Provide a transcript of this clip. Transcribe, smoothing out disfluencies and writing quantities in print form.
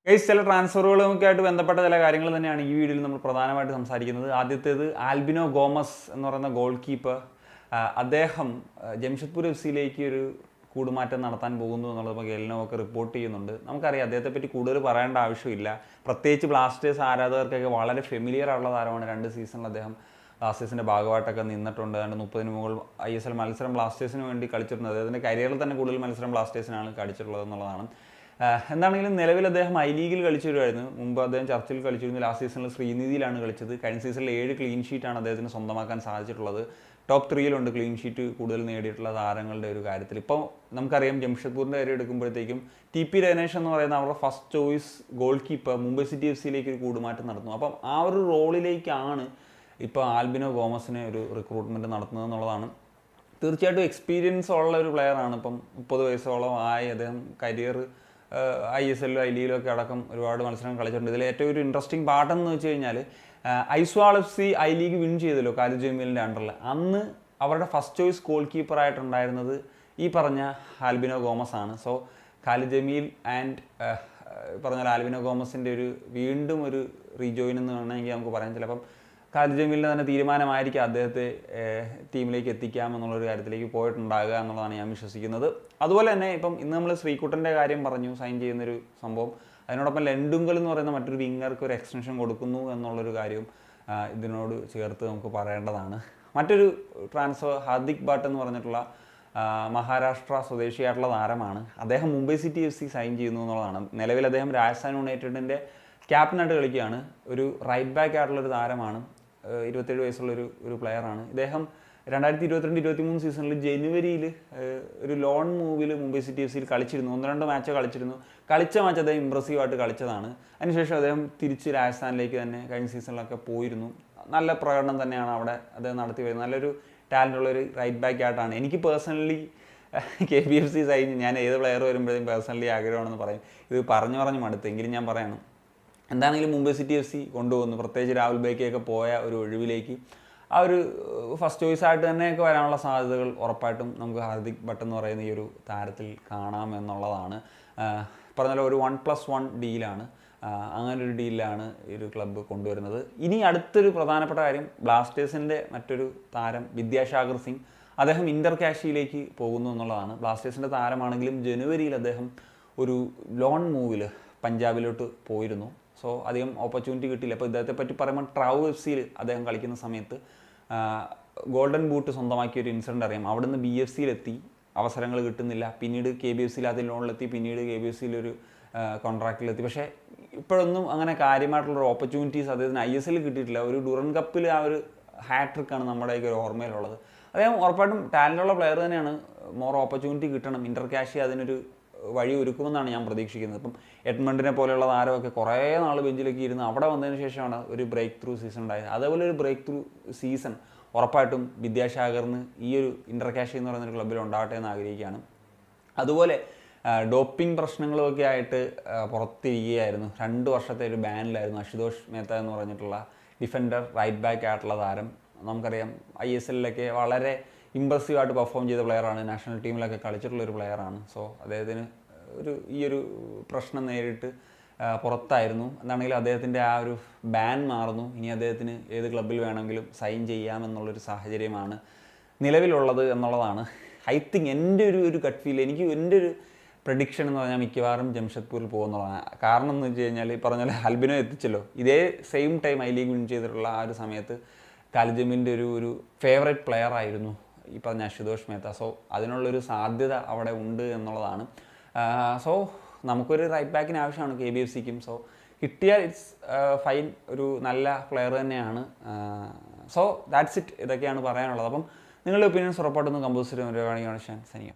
Guys, ചില ട്രാൻസ്ഫറുകളുമൊക്കെ ആയിട്ട് ബന്ധപ്പെട്ട ചില കാര്യങ്ങൾ തന്നെയാണ് ഈ വീഡിയോയിൽ നമ്മൾ പ്രധാനമായിട്ട് സംസാരിക്കുന്നത്. ആദ്യത്തേത് ആൽബിനോ ഗോമസ് എന്ന് പറയുന്ന ഗോൾ കീപ്പർ. അദ്ദേഹം ജംഷഡ്പൂർ FC-യിലേക്ക് ഒരു കൂടുമാറ്റം നടത്താൻ പോകുന്നു എന്നുള്ളത് ഇപ്പോൾ ഗെൽനോവൊക്കെ റിപ്പോർട്ട് ചെയ്യുന്നുണ്ട്. നമുക്കറിയാം, അദ്ദേഹത്തെ പറ്റി കൂടുതൽ പറയേണ്ട ആവശ്യമില്ല. പ്രത്യേകിച്ച് ബ്ലാസ്റ്റേഴ്സ് ആരാധകർക്കൊക്കെ വളരെ ഫെമിലിയർ ആയിട്ടുള്ള താരമാണ്. 2 സീസണിൽ അദ്ദേഹം ബ്ലാസ്റ്റേഴ്സിൻ്റെ ഭാഗമായിട്ടൊക്കെ നിന്നിട്ടുണ്ട്. 30-ന് മുകളിൽ ISL മത്സരം ബ്ലാസ്റ്റേഴ്സിന് വേണ്ടി കളിച്ചിട്ടുണ്ട്. അദ്ദേഹത്തിൻ്റെ കരിയറിൽ തന്നെ കൂടുതൽ മത്സരം ബ്ലാസ്റ്റേഴ്സിനാണ് കളിച്ചിട്ടുള്ളത് എന്നുള്ളതാണ്. എന്താണെങ്കിലും നിലവിൽ അദ്ദേഹം ഐ ലീഗിൽ കളിച്ചു വരുമായിരുന്നു. മുമ്പ് അദ്ദേഹം ചർച്ചിൽ കളിച്ചിരുന്നു. ലാസ്റ്റ് സീസണിൽ ശ്രീനിധിയിലാണ് കളിച്ചത്. കഴിഞ്ഞ സീസണിൽ 7 ക്ലീൻ ഷീറ്റാണ് അദ്ദേഹത്തിന് സ്വന്തമാക്കാൻ സാധിച്ചിട്ടുള്ളത്. ടോപ്പ് 3-ലുണ്ട് ക്ലീൻ ഷീറ്റ് കൂടുതൽ നേടിയിട്ടുള്ള താരങ്ങളുടെ ഒരു കാര്യത്തിൽ. ഇപ്പോൾ നമുക്കറിയാം, ജംഷഡ്പൂരിൻ്റെ കാര്യം എടുക്കുമ്പോഴത്തേക്കും TP രനേഷ് എന്ന് പറയുന്ന അവരുടെ first choice goalkeeper Mumbai city FC-യിലേക്ക് ഒരു കൂടുമാറ്റം നടത്തുന്നു. അപ്പം ആ ഒരു റോളിലേക്കാണ് ഇപ്പോൾ ആൽബിനോ ഗോമസിനെ ഒരു റിക്രൂട്ട്മെൻറ്റ് നടത്തുന്നത് എന്നുള്ളതാണ്. തീർച്ചയായിട്ടും എക്സ്പീരിയൻസ് ഉള്ള ഒരു പ്ലെയറാണ്. ഇപ്പം 30 വയസ്സോളം ആയി. അദ്ദേഹം കരിയർ ISL ഐ ലീഗിലൊക്കെ അടക്കം ഒരുപാട് മത്സരങ്ങൾ കളിച്ചിട്ടുണ്ട്. ഇതിൽ ഏറ്റവും ഒരു ഇൻട്രസ്റ്റിംഗ് പാട്ടെന്ന് വെച്ച് കഴിഞ്ഞാൽ, Aizawl FC I league win ചെയ്തല്ലോ കാലിദ് ജമീലിൻ്റെ അണ്ടറിൽ. അന്ന് അവരുടെ ഫസ്റ്റ് ചോയ്സ് ഗോൾ കീപ്പറായിട്ടുണ്ടായിരുന്നത് ഈ പറഞ്ഞ ആൽബിനോ ഗോമസ് ആണ്. സോ കാലിദ് ജമീൽ ആൻഡ് പറഞ്ഞ ആൽബിനോ ഗോമസിൻ്റെ ഒരു വീണ്ടും ഒരു റീജോയിൻ എന്ന് വേണമെങ്കിൽ നമുക്ക് പറയാം. ചിലപ്പം കാലിദ് ജമീലിൻ്റെ തന്നെ തീരുമാനമായിരിക്കും അദ്ദേഹത്തെ ടീമിലേക്ക് എത്തിക്കാം എന്നുള്ളൊരു കാര്യത്തിലേക്ക് പോയിട്ടുണ്ടാകുക എന്നുള്ളതാണ് ഞാൻ വിശ്വസിക്കുന്നത്. അതുപോലെ തന്നെ ഇപ്പം ഇന്ന് നമ്മൾ ശ്രീകുട്ടൻ്റെ കാര്യം പറഞ്ഞു, സൈൻ ചെയ്യുന്നൊരു സംഭവം. അതിനോടൊപ്പം ലെൻഡുങ്കൽ എന്ന് പറയുന്ന മറ്റൊരു വിങ്ങർക്ക് ഒരു എക്സ്റ്റൻഷൻ കൊടുക്കുന്നു എന്നുള്ളൊരു കാര്യവും ഇതിനോട് ചേർത്ത് നമുക്ക് പറയേണ്ടതാണ്. മറ്റൊരു ട്രാൻസ്ഫർ ഹാർദിക് ഭട്ട് എന്ന് പറഞ്ഞിട്ടുള്ള മഹാരാഷ്ട്ര സ്വദേശിയായിട്ടുള്ള താരമാണ്. അദ്ദേഹം മുംബൈ സിറ്റി FC സൈൻ ചെയ്യുന്നു എന്നുള്ളതാണ്. നിലവിൽ അദ്ദേഹം രാജസ്ഥാൻ യുണൈറ്റഡിൻ്റെ ക്യാപ്റ്റനായിട്ട് കളിക്കുകയാണ്. ഒരു റൈറ്റ് ബാക്ക് ആയിട്ടുള്ളൊരു താരമാണ്. 27 വയസ്സുള്ളൊരു പ്ലെയറാണ്. ഇദ്ദേഹം 2022-23 സീസണിൽ ജനുവരിയിൽ ഒരു ലോൺ മൂവിൽ മുംബൈ സിറ്റി FC-യിൽ കളിച്ചിരുന്നു. 1-2 മാച്ച് കളിച്ചിരുന്നു. കളിച്ച മാച്ച് അദ്ദേഹം ഇമ്പ്രസീവായിട്ട് കളിച്ചതാണ്. അതിനുശേഷം അദ്ദേഹം തിരിച്ച് രാജസ്ഥാനിലേക്ക് തന്നെ കഴിഞ്ഞ സീസണിലൊക്കെ പോയിരുന്നു. നല്ല പ്രകടനം തന്നെയാണ് അവിടെ അദ്ദേഹം നടത്തി വരുന്നത്. നല്ലൊരു ടാലൻ്റുള്ളൊരു റൈറ്റ് ബാക്ക് ആയിട്ടാണ്. എനിക്ക് പേഴ്സണലി KBFC സൈൻ, ഞാൻ ഏത് പ്ലെയർ വരുമ്പോഴേക്കും പേഴ്സണലി ആഗ്രഹമാണെന്ന് പറയും. ഇത് പറഞ്ഞു മടുത്തെങ്കിലും ഞാൻ പറയണം. എന്താണെങ്കിലും മുംബൈ സിറ്റി FC കൊണ്ടുപോകുന്നു. പ്രത്യേകിച്ച് രാഹുൽ ബേക്കയൊക്കെ പോയ ഒരു ഒഴിവിലേക്ക് ആ ഒരു ഫസ്റ്റ് ചോയ്സ് ആയിട്ട് തന്നെയൊക്കെ വരാനുള്ള സാധ്യതകൾ ഉറപ്പായിട്ടും നമുക്ക് ഹാർദിക് ഭട്ട് എന്ന് പറയുന്ന ഈ ഒരു താരത്തിൽ കാണാം എന്നുള്ളതാണ്. പറഞ്ഞാൽ ഒരു 1+1 ഡീലാണ്. അങ്ങനൊരു ഡീലാണ് ഈ ഒരു ക്ലബ്ബ് കൊണ്ടുവരുന്നത്. ഇനി അടുത്തൊരു പ്രധാനപ്പെട്ട കാര്യം, ബ്ലാസ്റ്റേഴ്സിൻ്റെ മറ്റൊരു താരം വിദ്യാസാഗർ സിംഗ്, അദ്ദേഹം ഇന്റർ കാഷിയിലേക്ക് പോകുന്നു എന്നുള്ളതാണ്. ബ്ലാസ്റ്റേഴ്സിൻ്റെ താരമാണെങ്കിലും ജനുവരിയിൽ അദ്ദേഹം ഒരു ലോൺ മൂവിൽ പഞ്ചാബിലോട്ട് പോയിരുന്നു. സോ അധികം ഓപ്പർച്യൂണിറ്റി കിട്ടിയില്ല. അപ്പോൾ ഇദ്ദേഹത്തെ പറ്റി പറയുമ്പോൾ ട്രാവ് FC-യിൽ അദ്ദേഹം കളിക്കുന്ന സമയത്ത് ഗോൾഡൻ ബൂട്ട് സ്വന്തമാക്കിയൊരു ഇൻസിഡൻ്റ് അറിയാം. അവിടെ നിന്ന് BFC-യിലെത്തി, അവസരങ്ങൾ കിട്ടുന്നില്ല. പിന്നീട് KBFC-യിൽ ആദ്യം ലോണിലെത്തി, പിന്നീട് KBFC-യിലൊരു കോൺട്രാക്റ്റിലെത്തി. പക്ഷേ ഇപ്പോഴൊന്നും അങ്ങനെ കാര്യമായിട്ടുള്ളൊരു ഓപ്പർച്യൂണിറ്റീസ് അദ്ദേഹത്തിന് ISL കിട്ടിയിട്ടില്ല. ഒരു ഡുറൻ കപ്പിൽ ആ ഒരു ഹാട്രിക്കാണ് നമ്മുടെയൊക്കെ ഒരു ഓർമ്മയിലുള്ളത്. അദ്ദേഹം ഉറപ്പായിട്ടും ടാലൻ്റുള്ള പ്ലെയർ തന്നെയാണ്. മോർ ഓപ്പർച്യൂണിറ്റി കിട്ടണം. ഇന്റർ കാഷി അതിനൊരു വഴി ഒരുക്കുമെന്നാണ് ഞാൻ പ്രതീക്ഷിക്കുന്നത്. ഇപ്പം എഡ്മണ്ടിനെ പോലെയുള്ള താരമൊക്കെ കുറേ നാൾ ബെഞ്ചിലേക്ക് ഇരുന്ന് അവിടെ വന്നതിന് ശേഷമാണ് ഒരു ബ്രേക്ക് ത്രൂ സീസൺ ഉണ്ടായത്. അതേപോലെ ഒരു ബ്രേക്ക് ത്രൂ സീസൺ ഉറപ്പായിട്ടും വിദ്യാസാഗറിന് ഈ ഒരു ഇന്റർ കാഷി എന്ന് പറയുന്നൊരു ക്ലബ്ബിൽ ഉണ്ടാവട്ടെ എന്ന് ആഗ്രഹിക്കുകയാണ്. അതുപോലെ ഡോപ്പിംഗ് പ്രശ്നങ്ങളുമൊക്കെ ആയിട്ട് പുറത്തിരിക്കുകയായിരുന്നു. 2 വർഷത്തെ ഒരു ബാനിലായിരുന്നു അശുതോഷ് മേത്ത എന്ന് പറഞ്ഞിട്ടുള്ള ഡിഫൻഡർ റൈറ്റ് ബാക്ക് ആയിട്ടുള്ള താരം. നമുക്കറിയാം, ISL-ലൊക്കെ വളരെ ഇമ്പ്രസീവായിട്ട് പെർഫോം ചെയ്ത പ്ലെയറാണ്. നാഷണൽ ടീമിലൊക്കെ കളിച്ചിട്ടുള്ളൊരു പ്ലെയറാണ്. സോ അദ്ദേഹത്തിന് ഈ ഒരു പ്രശ്നം നേരിട്ട് പുറത്തായിരുന്നു. എന്താണെങ്കിലും അദ്ദേഹത്തിൻ്റെ ആ ഒരു ബാൻ മാറുന്നു. ഇനി അദ്ദേഹത്തിന് ഏത് ക്ലബ്ബിൽ വേണമെങ്കിലും സൈൻ ചെയ്യാമെന്നുള്ളൊരു സാഹചര്യമാണ് നിലവിലുള്ളത് എന്നുള്ളതാണ്. ഐ തിങ്ക് എൻ്റെ ഒരു ഗട്ട് ഫീൽ, എൻ്റെ ഒരു പ്രഡിക്ഷൻ എന്ന് പറഞ്ഞാൽ മിക്കവാറും ജംഷഡ്പൂരിൽ പോകുന്നതാണ്. കാരണം എന്ന് വെച്ച് കഴിഞ്ഞാൽ, പറഞ്ഞാൽ ആൽബിനോ എത്തിച്ചല്ലോ, ഇതേ same time I league win ചെയ്തിട്ടുള്ള ആ ഒരു സമയത്ത് കാലിദ് ജമീലിൻ്റെ ഒരു ഫേവറേറ്റ് പ്ലെയർ ആയിരുന്നു ഈ പറഞ്ഞ അശുതോഷ് മേത്ത. സോ അതിനുള്ളൊരു സാധ്യത അവിടെ ഉണ്ട് എന്നുള്ളതാണ്. സോ നമുക്കൊരു റൈറ്റ് ബാക്കിന് ആവശ്യമാണ് KBFC-ക്കും. സോ കിട്ടിയാൽ ഇറ്റ്സ് ഫൈൻ, ഒരു നല്ല പ്ലെയർ തന്നെയാണ്. So that's it. ഇതൊക്കെയാണ് പറയാനുള്ളത്. അപ്പം നിങ്ങളുടെ ഒപ്പീനിയൻസ് ഉറപ്പായിട്ടൊന്ന് കമ്പോസ് ചെയ്യുക. സനിയ.